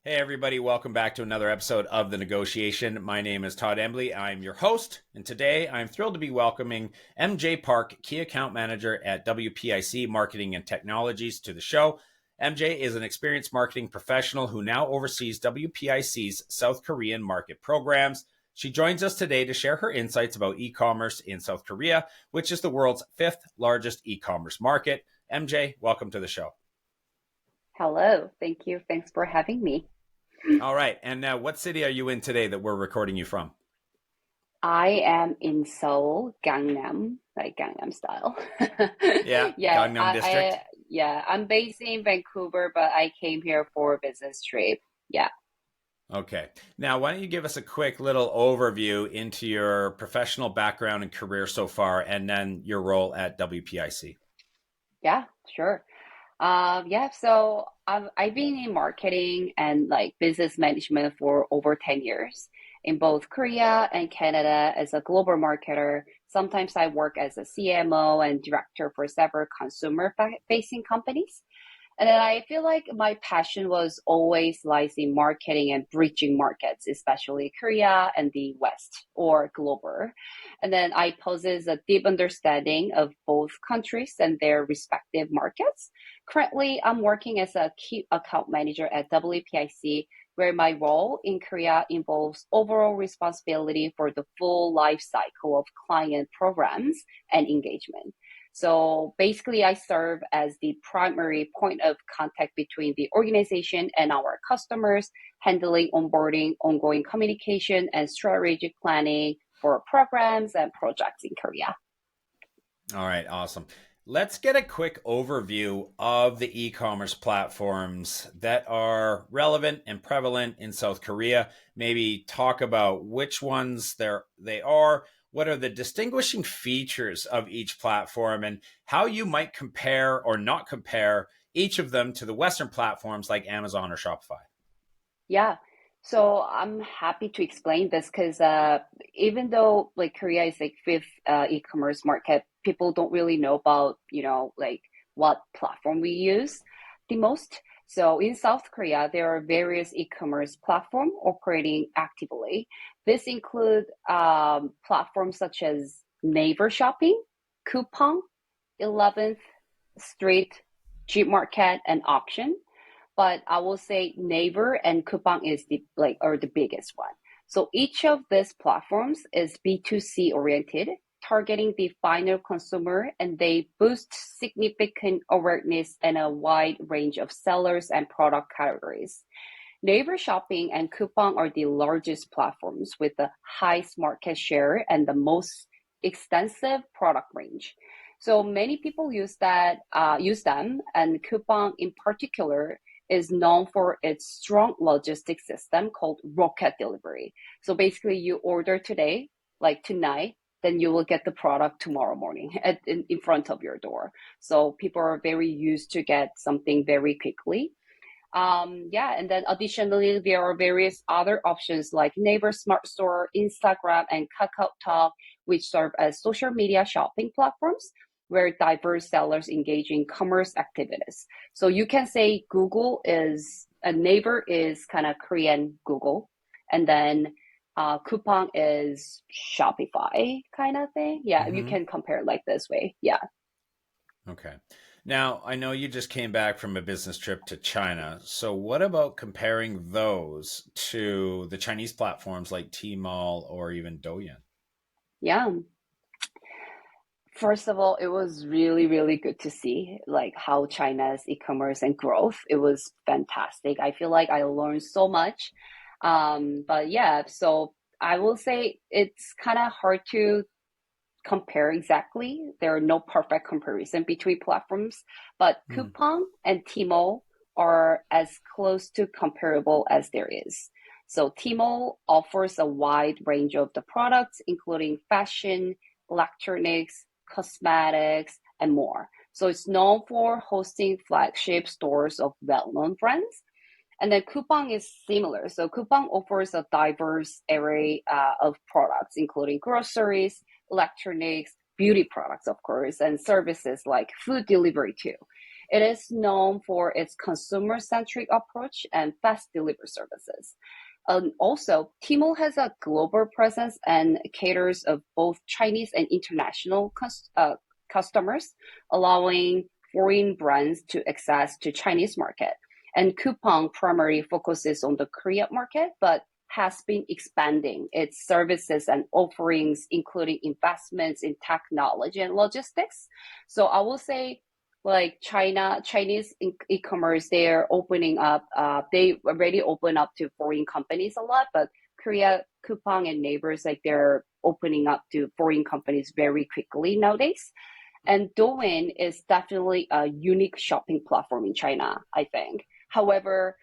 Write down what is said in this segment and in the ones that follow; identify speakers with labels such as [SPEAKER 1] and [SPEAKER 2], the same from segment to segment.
[SPEAKER 1] Hey, everybody, welcome back to another episode of The Negotiation. My name is Todd Embley. I'm your host, and today I'm thrilled to be welcoming MJ Park, Key Account Manager at WPIC Marketing and Technologies, to the show. MJ is an experienced marketing professional who now oversees WPIC's South Korean market programs. She joins us today to share her insights about e-commerce in South Korea, which is the world's fifth largest e-commerce market. MJ, welcome to the show.
[SPEAKER 2] Hello, thank you. Thanks for having me.
[SPEAKER 1] All right. And now, what city are you in today that we're recording you from?
[SPEAKER 2] I am in Seoul, Gangnam, like Gangnam style.
[SPEAKER 1] Yeah,
[SPEAKER 2] Yeah,
[SPEAKER 1] Gangnam District.
[SPEAKER 2] I'm based in Vancouver, but I came here for a business trip. Yeah.
[SPEAKER 1] Okay. Now, why don't you give us a quick little overview into your professional background and career so far, and then your role at WPIC?
[SPEAKER 2] Yeah, sure. I've been in marketing and like business management for over 10 years in both Korea and Canada as a global marketer. Sometimes I work as a CMO and director for several consumer facing companies. And then I feel like my passion was always lies in marketing and bridging markets, especially Korea and the West or global. And then I possess a deep understanding of both countries and their respective markets. Currently, I'm working as a key account manager at WPIC, where my role in Korea involves overall responsibility for the full life cycle of client programs and engagement. So basically, I serve as the primary point of contact between the organization and our customers, handling onboarding, ongoing communication, and strategic planning for programs and projects in Korea.
[SPEAKER 1] All right, awesome. Let's get a quick overview of the e-commerce platforms that are relevant and prevalent in South Korea. Maybe talk about which ones they are, what are the distinguishing features of each platform, and how you might compare or not compare each of them to the Western platforms like Amazon or Shopify.
[SPEAKER 2] Yeah. So I'm happy to explain this because even though like Korea is like fifth e-commerce market, people don't really know about, like what platform we use the most. So in South Korea, there are various e-commerce platforms operating actively. This include platforms such as Naver Shopping, Coupang, 11th Street, Gmarket, and Auction, but I will say Naver and Coupang is the biggest one. So each of these platforms is B2C oriented, targeting the final consumer, and they boost significant awareness and a wide range of sellers and product categories. Naver Shopping and Coupang are the largest platforms with the highest market share and the most extensive product range. So many people use them, and Coupang in particular is known for its strong logistics system called Rocket Delivery. So basically, you order today, like tonight, then you will get the product tomorrow morning in front of your door. So people are very used to get something very quickly. And then additionally, there are various other options like Naver Smart Store, Instagram, and Kakao Talk, which serve as social media shopping platforms where diverse sellers engage in commerce activities. So you can say Naver is kind of Korean Google, and then Coupang is Shopify kind of thing. Yeah, you
[SPEAKER 1] Mm-hmm.
[SPEAKER 2] can compare it like this way. Yeah.
[SPEAKER 1] Okay. Now, I know you just came back from a business trip to China. So, what about comparing those to the Chinese platforms like Tmall or even Douyin?
[SPEAKER 2] Yeah. First of all, it was really, really good to see like how China's e-commerce and growth. It was fantastic. I feel like I learned so much. But yeah, so I will say it's kind of hard to compare exactly. There are no perfect comparison between platforms, but
[SPEAKER 1] Hmm.
[SPEAKER 2] Coupang and Tmall are as close to comparable as there is. So Tmall offers a wide range of the products, including fashion, electronics, cosmetics, and more. So it's known for hosting flagship stores of well-known brands. And then Coupang is similar. So Coupang offers a diverse array of products, including groceries, electronics, beauty products, of course, and services like food delivery too. It is known for its consumer-centric approach and fast delivery services. Also, Tmall has a global presence and caters of both Chinese and international customers, allowing foreign brands to access to Chinese market. And Coupang primarily focuses on the Korea market, but has been expanding its services and offerings, including investments in technology and logistics. So I will say, like Chinese e-commerce, they're opening up. They already open up to foreign companies a lot, but Korea, Coupang and Neighbors, like they're opening up to foreign companies very quickly nowadays. And Douyin is definitely a unique shopping platform in China, I think. However,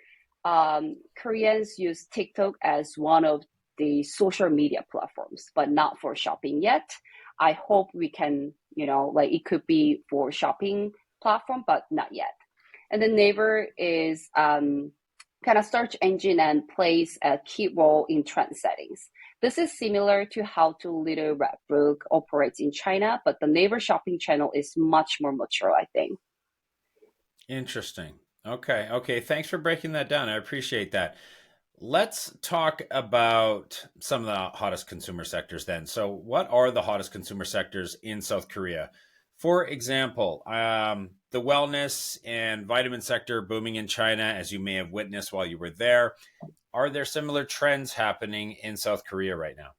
[SPEAKER 2] Koreans use TikTok as one of the social media platforms, but not for shopping yet. I hope we can, like it could be for shopping platform, but not yet. And then Naver is kind of search engine and plays a key role in trend settings. This is similar to how to Little Red Book operates in China, but the Naver shopping channel is much more mature, I think.
[SPEAKER 1] Interesting. Okay. Okay. Thanks for breaking that down. I appreciate that. Let's talk about some of the hottest consumer sectors then. So, what are the hottest consumer sectors in South Korea? For example, the wellness and vitamin sector booming in China, as you may have witnessed while you were there. Are there similar trends happening in South Korea right now?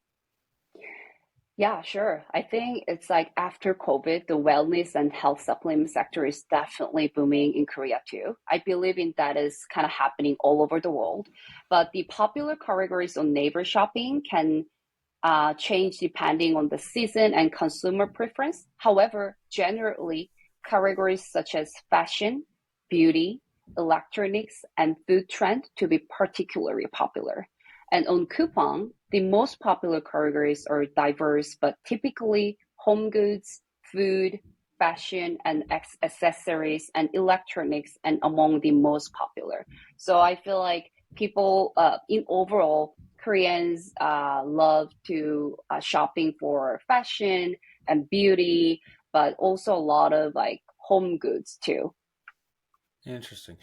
[SPEAKER 2] Yeah, sure. I think it's like after COVID, the wellness and health supplement sector is definitely booming in Korea too. I believe in that is kind of happening all over the world. But the popular categories on Naver Shopping can change depending on the season and consumer preference. However, generally, categories such as fashion, beauty, electronics, and food trend to be particularly popular. And on Coupang, the most popular categories are diverse, but typically home goods, food, fashion, and accessories, and electronics, and among the most popular. So I feel like people, in overall, Koreans love to shopping for fashion and beauty, but also a lot of like home goods too.
[SPEAKER 1] Interesting.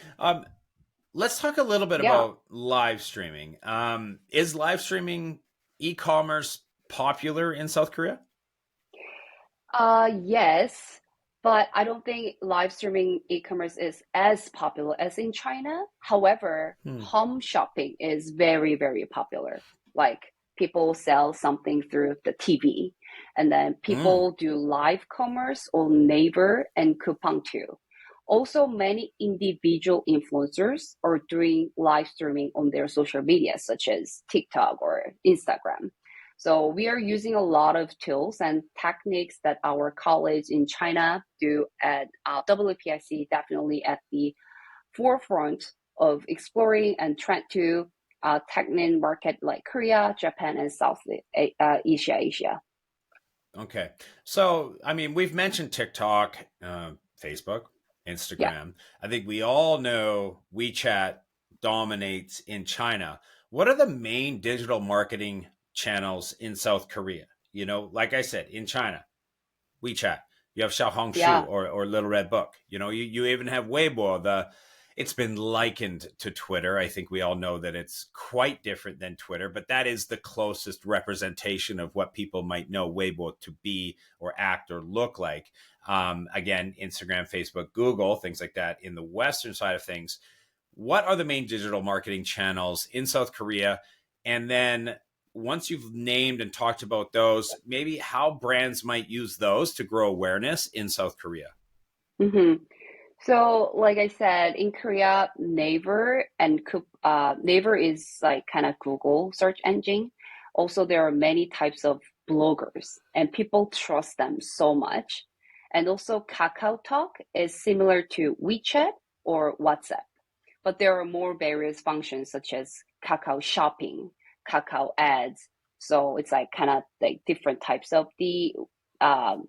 [SPEAKER 1] Let's talk a little bit
[SPEAKER 2] Yeah.
[SPEAKER 1] about live streaming. Is live streaming e-commerce popular in South Korea?
[SPEAKER 2] Yes, but I don't think live streaming e-commerce is as popular as in China. However,
[SPEAKER 1] Hmm.
[SPEAKER 2] home shopping is very, very popular. Like people sell something through the TV, and then
[SPEAKER 1] Mm.
[SPEAKER 2] people do live commerce on Naver and Coupang too. Also, many individual influencers are doing live streaming on their social media, such as TikTok or Instagram. So we are using a lot of tools and techniques that our colleagues in China do at WPIC, definitely at the forefront of exploring and trying to technique market like Korea, Japan, and South Asia.
[SPEAKER 1] Okay. So, I mean, we've mentioned TikTok, Facebook,
[SPEAKER 2] Yeah.
[SPEAKER 1] Instagram. I think we all know WeChat dominates in China. What are the main digital marketing channels in South Korea? Like I said, in China, WeChat. You have Xiaohongshu
[SPEAKER 2] Yeah.
[SPEAKER 1] or Little Red Book. You even have Weibo. It's been likened to Twitter. I think we all know that it's quite different than Twitter, but that is the closest representation of what people might know Weibo to be or act or look like. Again, Instagram, Facebook, Google, things like that in the Western side of things. What are the main digital marketing channels in South Korea? And then once you've named and talked about those, maybe how brands might use those to grow awareness in South Korea.
[SPEAKER 2] hmm So, like I said, in Korea, Naver is like kind of Google search engine. Also, there are many types of bloggers, and people trust them so much. And also, KakaoTalk is similar to WeChat or WhatsApp, but there are more various functions such as Kakao Shopping, Kakao Ads. So it's like kind of like different types of the um,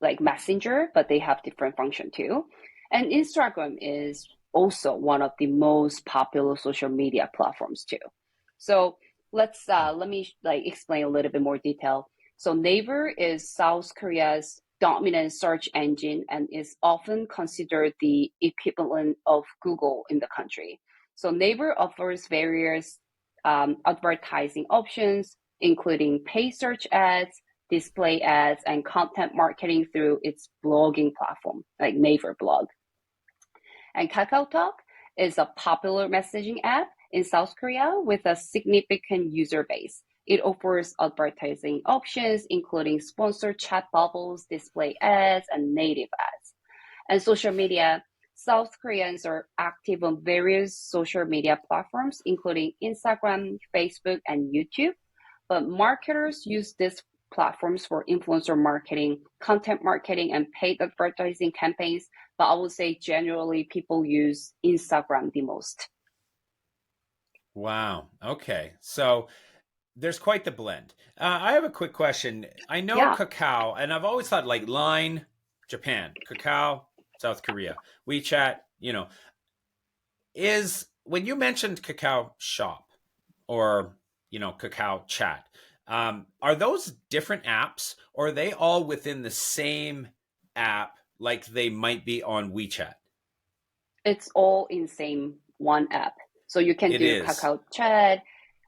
[SPEAKER 2] like Messenger, but they have different function too. And Instagram is also one of the most popular social media platforms too. So let me like explain a little bit more detail. So Naver is South Korea's dominant search engine and is often considered the equivalent of Google in the country. So Naver offers various advertising options, including paid search ads, display ads, and content marketing through its blogging platform, like Naver Blog. And KakaoTalk is a popular messaging app in South Korea with a significant user base. It offers advertising options, including sponsored chat bubbles, display ads, and native ads. And social media, South Koreans are active on various social media platforms, including Instagram, Facebook, and YouTube. But marketers use these platforms for influencer marketing, content marketing, and paid advertising campaigns. But I would say generally people use Instagram the most.
[SPEAKER 1] Wow. Okay. So there's quite the blend. I have a quick question. I know
[SPEAKER 2] Yeah.
[SPEAKER 1] Kakao, and I've always thought like Line, Japan, Kakao, South Korea, WeChat, is when you mentioned Kakao Shop or, Kakao Chat, are those different apps or are they all within the same app like they might be on WeChat?
[SPEAKER 2] It's all in same one app. So you can
[SPEAKER 1] It
[SPEAKER 2] do
[SPEAKER 1] is.
[SPEAKER 2] Kakao Chat.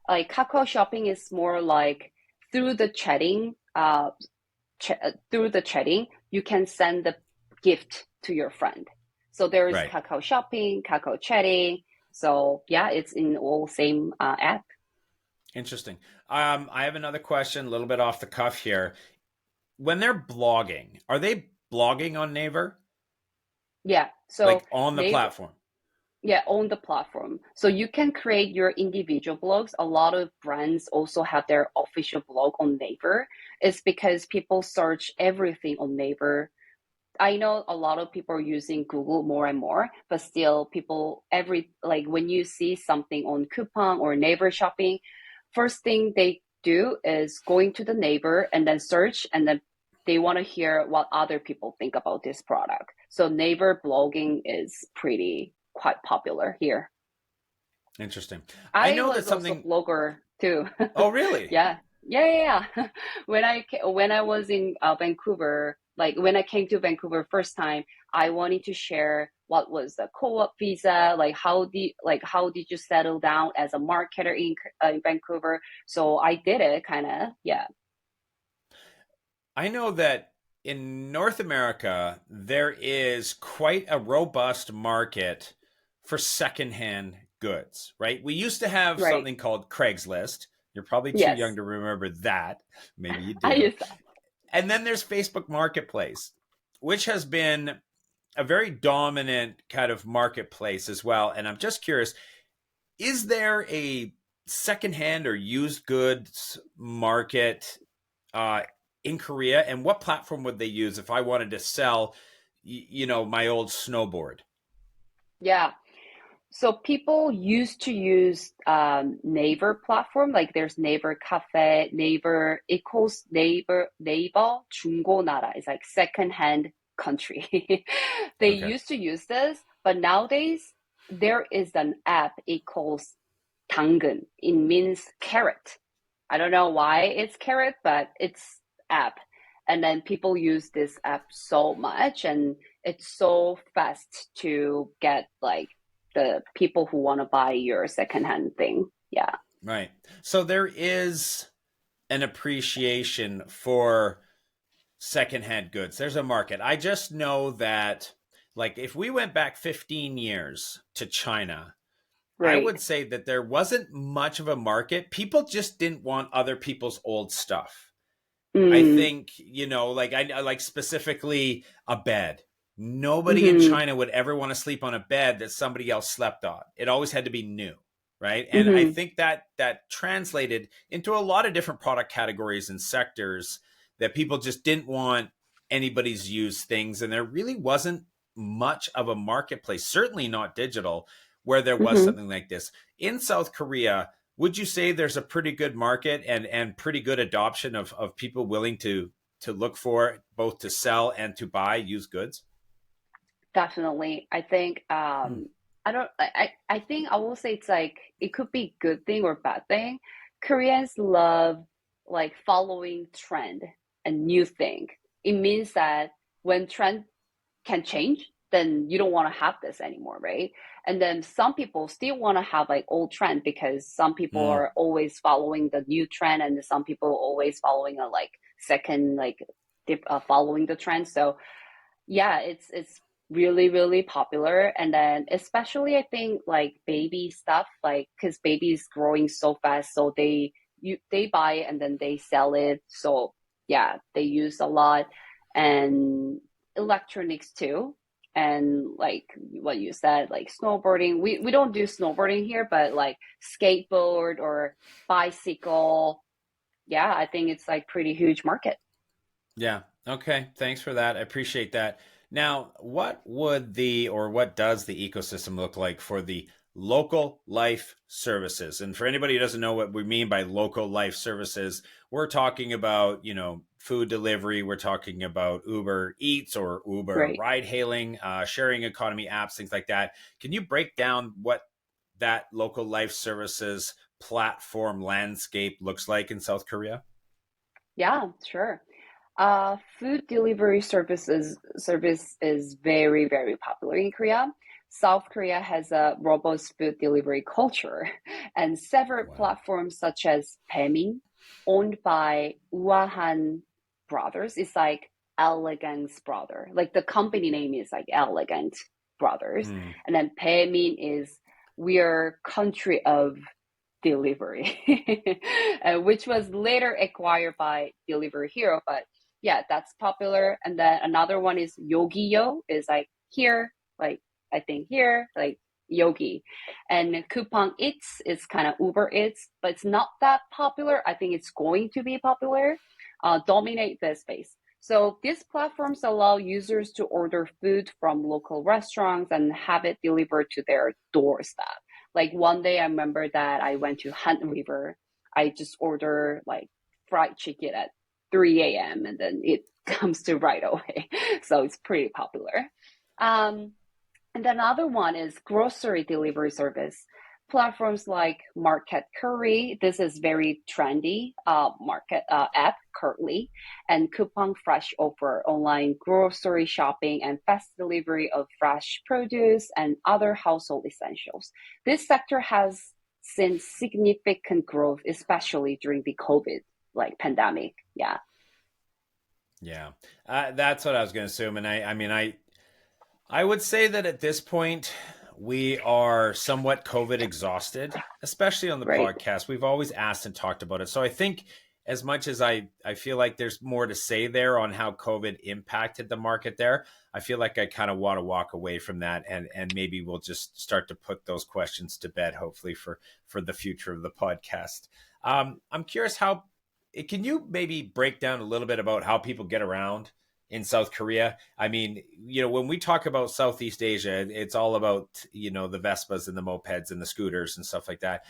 [SPEAKER 2] Like Kakao Shopping is more like through the chatting, you can send the gift to your friend. So there is
[SPEAKER 1] Right.
[SPEAKER 2] Kakao Shopping, Kakao Chatting. So yeah, it's in all same app.
[SPEAKER 1] Interesting. I have another question, a little bit off the cuff here. When they're blogging, are they blogging on Naver?
[SPEAKER 2] Yeah. So
[SPEAKER 1] Like on the
[SPEAKER 2] they
[SPEAKER 1] platform?
[SPEAKER 2] Yeah, on the platform. So you can create your individual blogs. A lot of brands also have their official blog on Naver. It's because people search everything on Naver. I know a lot of people are using Google more and more, but still like when you see something on Coupang or Naver Shopping, first thing they do is going to the Naver and then search, and then they want to hear what other people think about this product. So Naver blogging is quite popular here.
[SPEAKER 1] Interesting. I
[SPEAKER 2] I
[SPEAKER 1] know that
[SPEAKER 2] was also
[SPEAKER 1] something.
[SPEAKER 2] blogger too.
[SPEAKER 1] Oh, really?
[SPEAKER 2] Yeah. Yeah. When I was in Vancouver, like when I came to Vancouver first time, I wanted to share what was the co-op visa, like how did you settle down as a marketer in Vancouver? So I did it kind of, yeah.
[SPEAKER 1] I know that in North America, there is quite a robust market for secondhand goods, right? We used to have
[SPEAKER 2] Right.
[SPEAKER 1] something called Craigslist. You're probably too young
[SPEAKER 2] Yes.
[SPEAKER 1] to remember that. Maybe you
[SPEAKER 2] I
[SPEAKER 1] do.
[SPEAKER 2] used that.
[SPEAKER 1] And then there's Facebook Marketplace, which has been a very dominant kind of marketplace as well. And I'm just curious, is there a secondhand or used goods market uh, in Korea? And what platform would they use if I wanted to sell, my old snowboard?
[SPEAKER 2] Yeah. So people used to use Naver platform, like there's Naver Cafe, Naver equals Naver 중고나라. It's like second-hand country. They
[SPEAKER 1] Okay.
[SPEAKER 2] used to use this, but nowadays there is an app, it calls 당근. It means carrot. I don't know why it's carrot, but it's app. And then people use this app so much, and it's so fast to get like the people who want to buy your secondhand thing. Yeah.
[SPEAKER 1] Right. So there is an appreciation for secondhand goods. There's a market. I just know that, like, if we went back 15 years to China, I
[SPEAKER 2] Right.
[SPEAKER 1] would say that there wasn't much of a market. People just didn't want other people's old stuff. I
[SPEAKER 2] Mm.
[SPEAKER 1] think, like I like specifically a bed. Nobody in
[SPEAKER 2] Mm-hmm.
[SPEAKER 1] China would ever want to sleep on a bed that somebody else slept on. It always had to be new, right? And I
[SPEAKER 2] Mm-hmm.
[SPEAKER 1] think that translated into a lot of different product categories and sectors that people just didn't want anybody's used things, and there really wasn't much of a marketplace, certainly not digital, where there was
[SPEAKER 2] Mm-hmm.
[SPEAKER 1] something like this. In South Korea, would you say there's a pretty good market and pretty good adoption of people willing to look for both to sell and to buy used goods?
[SPEAKER 2] Definitely. I think
[SPEAKER 1] Hmm.
[SPEAKER 2] I think I will say it's like it could be good thing or bad thing. Koreans love like following trend and new thing. it means that when trend can change, then you don't want to have this anymore, right? And then some people still want to have like old trend because some people
[SPEAKER 1] Mm,
[SPEAKER 2] are always following the new trend, and some people always following a like second like following the trend. So yeah, it's really really popular. And then especially I think like baby stuff, like because babies growing so fast, so they buy it and then they sell it. So yeah, they use a lot. And electronics too. And like what you said, like snowboarding, we don't do snowboarding here, but like skateboard or bicycle, yeah, I think it's like pretty huge market.
[SPEAKER 1] yeah. Okay. Thanks for that. I appreciate that. Now, what does the ecosystem look like for the local life services? And for anybody who doesn't know what we mean by local life services, we're talking about, food delivery. We're talking about Uber Eats or Uber
[SPEAKER 2] Right.
[SPEAKER 1] ride hailing, sharing economy apps, things like that. Can you break down what that local life services platform landscape looks like in South Korea?
[SPEAKER 2] Yeah, sure. Food delivery service is very, very popular in Korea. South Korea has a robust food delivery culture, and several
[SPEAKER 1] Wow.
[SPEAKER 2] platforms such as Baemin, owned by Uahan Brothers, is like Elegance Brother. Like the company name is like Elegant Brothers,
[SPEAKER 1] Mm,
[SPEAKER 2] and then Baemin is we are country of delivery, which was later acquired by Delivery Hero. But yeah, that's popular. And then another one is Yogiyo, is like here, like I think here, like Yogi. And Coupang Eats is kind of Uber Eats, but it's not that popular. I think it's going to be popular, dominate the space. So these platforms allow users to order food from local restaurants and have it delivered to their doorstep. Like one day I remember that I went to Hunt River. I just order like fried chicken at 3 a.m. and then it comes to right away. So it's pretty popular. Um, and another one is grocery delivery service. Platforms like Market Curry, this is very trendy market app currently, and Coupang Fresh offer online grocery shopping and fast delivery of fresh produce and other household essentials. This sector has seen significant growth, especially during the COVID like pandemic. Yeah,
[SPEAKER 1] yeah. That's what I was going to assume. And I mean, I would say that at this point, we are somewhat COVID exhausted, especially on the
[SPEAKER 2] right.
[SPEAKER 1] podcast. We've always asked and talked about it. So I think as much as I feel like there's more to say there on how COVID impacted the market there, I feel like I kind of want to walk away from that and maybe we'll just start to put those questions to bed, hopefully for the future of the podcast. I'm curious can you maybe break down a little bit about how people get around in South Korea? I mean, when we talk about Southeast Asia, it's all about, the Vespas and the mopeds and the scooters and stuff like that.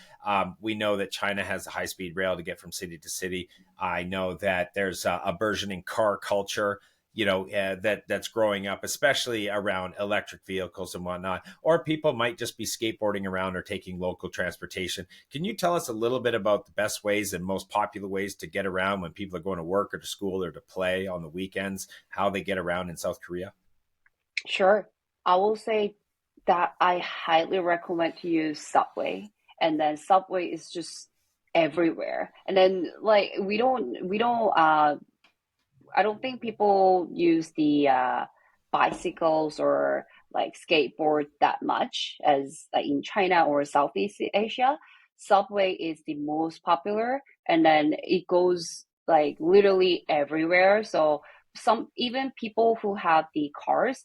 [SPEAKER 1] We know that China has a high speed rail to get from city to city. I know that there's a burgeoning car culture, that's growing up, especially around electric vehicles and whatnot. Or people might just be skateboarding around or taking local transportation. Can you tell us a little bit about the best ways and most popular ways to get around when people are going to work or to school or to play on the weekends, how they get around in South Korea?
[SPEAKER 2] Sure. I will say that I highly recommend to use Subway. And then Subway is just everywhere. And then like we don't I don't think people use the bicycles or like skateboard that much as like in China or Southeast Asia. Subway is the most popular, and then it goes like literally everywhere. So some even people who have the cars,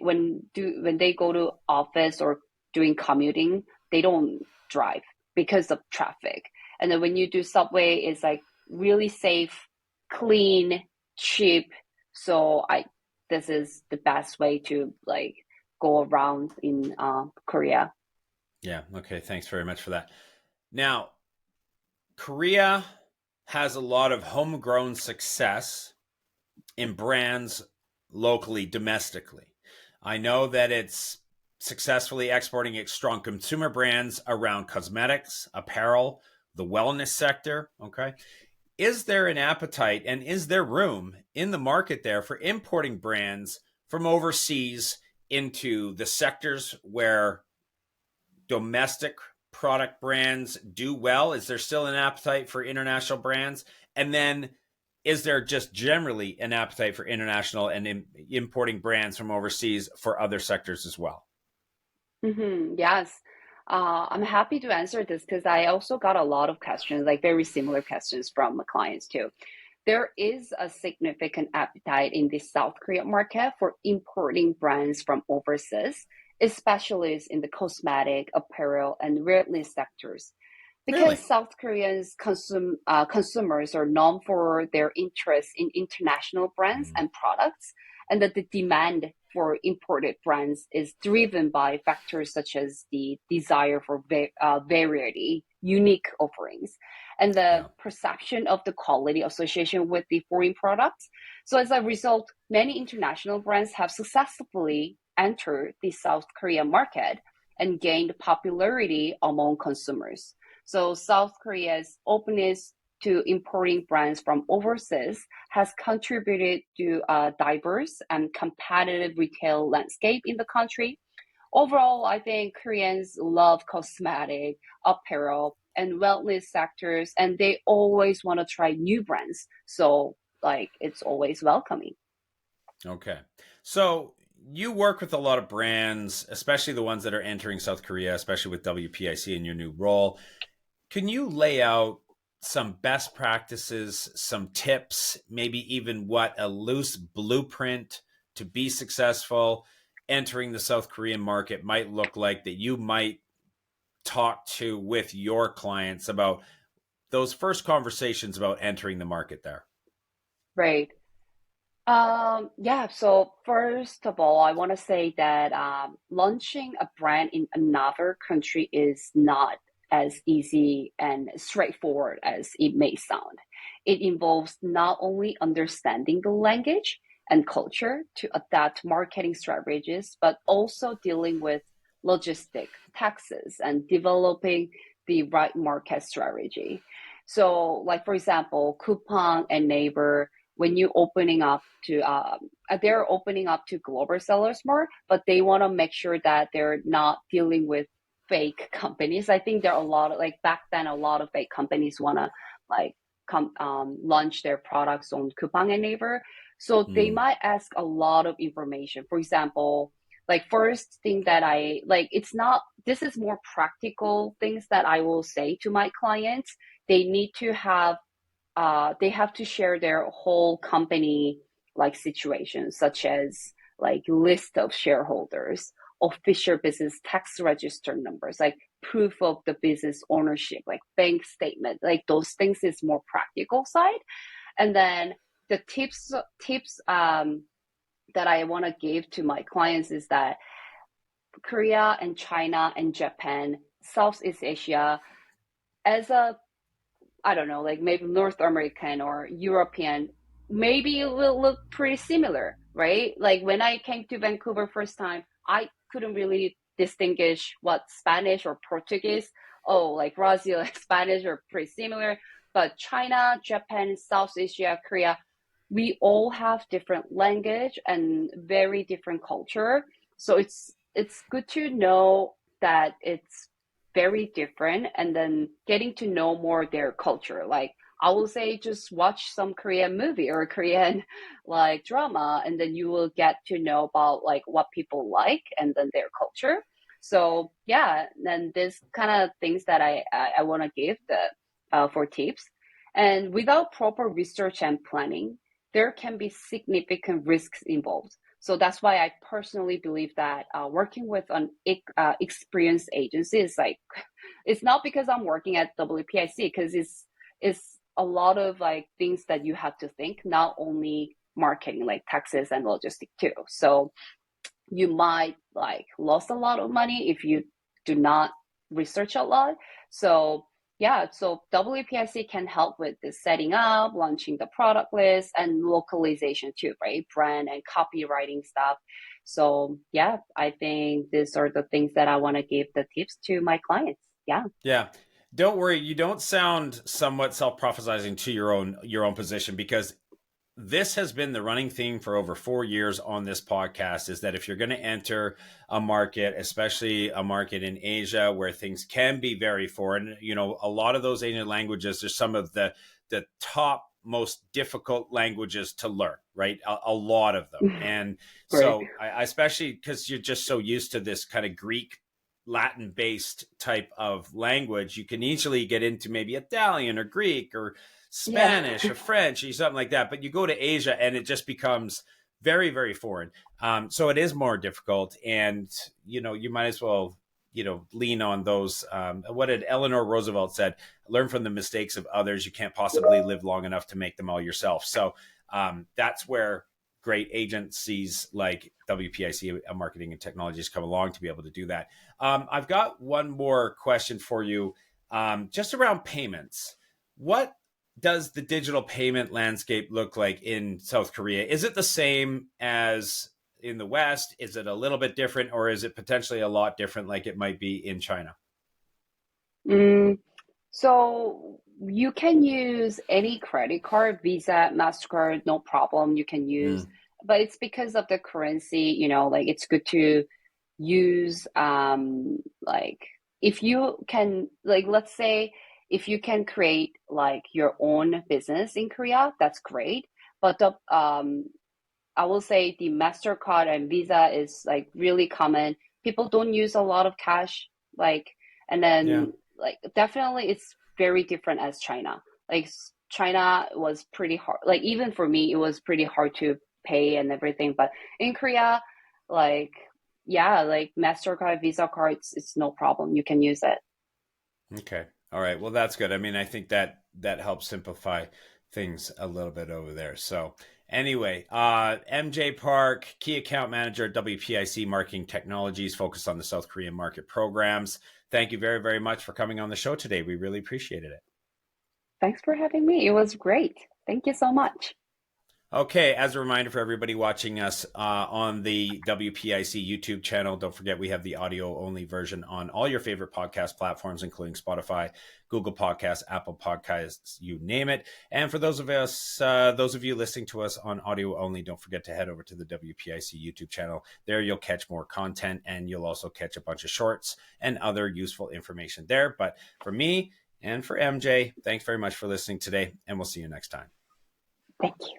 [SPEAKER 2] when they go to office or doing commuting, they don't drive because of traffic. And then when you do Subway, it's like really safe, clean, cheap. So I this is the best way to like go around in Korea.
[SPEAKER 1] Yeah. Okay. Thanks very much for that. Now, Korea has a lot of homegrown success in brands locally, domestically. I know that it's successfully exporting its strong consumer brands around cosmetics, apparel, the wellness sector. Okay. is there an appetite and is there room in the market there for importing brands from overseas into the sectors where domestic product brands do well? Is there still an appetite for international brands? And then is there just generally an appetite for international and importing brands from overseas for other sectors as well?
[SPEAKER 2] Yes. I'm happy to answer this because I also got a lot of questions, like very similar questions from my clients too. There is a significant appetite in the South Korean market for importing brands from overseas, especially in the cosmetic, apparel, and wellness sectors. Because
[SPEAKER 1] Really?
[SPEAKER 2] South Koreans consumers are known for their interest in international brands
[SPEAKER 1] Mm.
[SPEAKER 2] and products, and that the demand for imported brands is driven by factors such as the desire for variety, unique offerings, and the
[SPEAKER 1] Yeah.
[SPEAKER 2] perception of the quality association with the foreign products. So as a result, many international brands have successfully entered the South Korean market and gained popularity among consumers. So South Korea's openness to importing brands from overseas has contributed to a diverse and competitive retail landscape in the country. Overall, I think Koreans love cosmetic, apparel, and wellness sectors, and they always want to try new brands. So, like, it's always welcoming.
[SPEAKER 1] Okay. So you work with a lot of brands, especially the ones that are entering South Korea, especially with WPIC in your new role. Can you lay out some best practices, some tips, maybe even what a loose blueprint to be successful entering the South Korean market might look like that you might talk to with your clients about those first conversations about entering the market there?
[SPEAKER 2] Right. Yeah, so first of all, I want to say that launching a brand in another country is not as easy and straightforward as it may sound. It involves not only understanding the language and culture to adapt marketing strategies, but also dealing with logistic, taxes, and developing the right market strategy. So, like for example, Coupang and Naver when you opening up to they're opening up to global sellers more, but they want to make sure that they're not dealing with fake companies. I think there are a lot of like back then a lot of fake companies want to like come launch their products on Coupang and Naver. So they
[SPEAKER 1] Mm,
[SPEAKER 2] might ask a lot of information. For example, like first thing that I like it's not this is more practical things that I will say to my clients. They need to have they have to share their whole company like situation, such as like list of shareholders, official business tax register numbers, like proof of the business ownership, like bank statement, like those things is more practical side. And then the tips that I want to give to my clients is that Korea and China and Japan, Southeast Asia, as a I don't know, like maybe North American or European, maybe it will look pretty similar, right? Like when I came to Vancouver first time, I couldn't really distinguish what Spanish or Portuguese. Oh, like Brazil and Spanish are pretty similar, but China, Japan, South Asia, Korea, we all have different language and very different culture. So it's good to know that it's very different and then getting to know more their culture. Like I will say just watch some Korean movie or Korean like drama and then you will get to know about like what people like and then their culture. So yeah, then this kind of things that I want to give the for tips. And without proper research and planning, there can be significant risks involved. So that's why I personally believe that working with an experienced agency is like, it's not because I'm working at WPIC, because it's a lot of like things that you have to think, not only marketing, like taxes and logistics too. So you might like lost a lot of money if you do not research a lot. So yeah, so WPIC can help with the setting up, launching the product list, and localization too, right? Brand and copywriting stuff. So yeah, I think these are the things that I want to give the tips to my clients. Yeah.
[SPEAKER 1] yeah. don't worry. You don't sound somewhat self-prophesizing to your own position, because this has been the running theme for over 4 years on this podcast, is that if you're going to enter a market, especially a market in Asia where things can be very foreign, a lot of those Asian languages are some of the top most difficult languages to learn, right? A lot of them. And
[SPEAKER 2] Right.
[SPEAKER 1] so I especially because you're just so used to this kind of Greek Latin based type of language, you can easily get into maybe Italian or Greek or
[SPEAKER 2] Yeah.
[SPEAKER 1] Spanish or French or something like that. But you go to Asia and it just becomes very, very foreign. So it is more difficult. And, you might as well, lean on those. What did Eleanor Roosevelt said? Learn from the mistakes of others. You can't possibly live long enough to make them all yourself. So that's where great agencies like WPIC Marketing and Technologies come along to be able to do that. I've got one more question for you, just around payments. What does the digital payment landscape look like in South Korea? Is it the same as in the West? Is it a little bit different, or is it potentially a lot different like it might be in China?
[SPEAKER 2] Mm, so you can use any credit card, Visa, MasterCard, no problem. You can use,
[SPEAKER 1] Mm,
[SPEAKER 2] but it's because of the currency, like it's good to use like if you can like let's say if you can create like your own business in Korea, that's great. But the I will say the MasterCard and Visa is like really common. People don't use a lot of cash, like, and
[SPEAKER 1] yeah.
[SPEAKER 2] then like definitely it's very different as China. Like China was pretty hard. Like even for me, it was pretty hard to pay and everything. But in Korea, like yeah, like MasterCard, Visa cards, it's no problem. You can use it.
[SPEAKER 1] Okay. All right. Well, that's good. I mean, I think that helps simplify things a little bit over there. So anyway, MJ Park, key account manager at WPIC Marketing Technologies, focused on the South Korean market programs. Thank you very, very much for coming on the show today. We really appreciated it.
[SPEAKER 2] Thanks for having me. It was great. Thank you so much.
[SPEAKER 1] Okay, as a reminder for everybody watching us on the WPIC YouTube channel, don't forget we have the audio only version on all your favorite podcast platforms, including Spotify, Google Podcasts, Apple Podcasts, you name it. And for those of you listening to us on audio only, don't forget to head over to the WPIC YouTube channel. There you'll catch more content, and you'll also catch a bunch of shorts and other useful information there. But for me and for MJ, thanks very much for listening today, and we'll see you next time.
[SPEAKER 2] Thank you.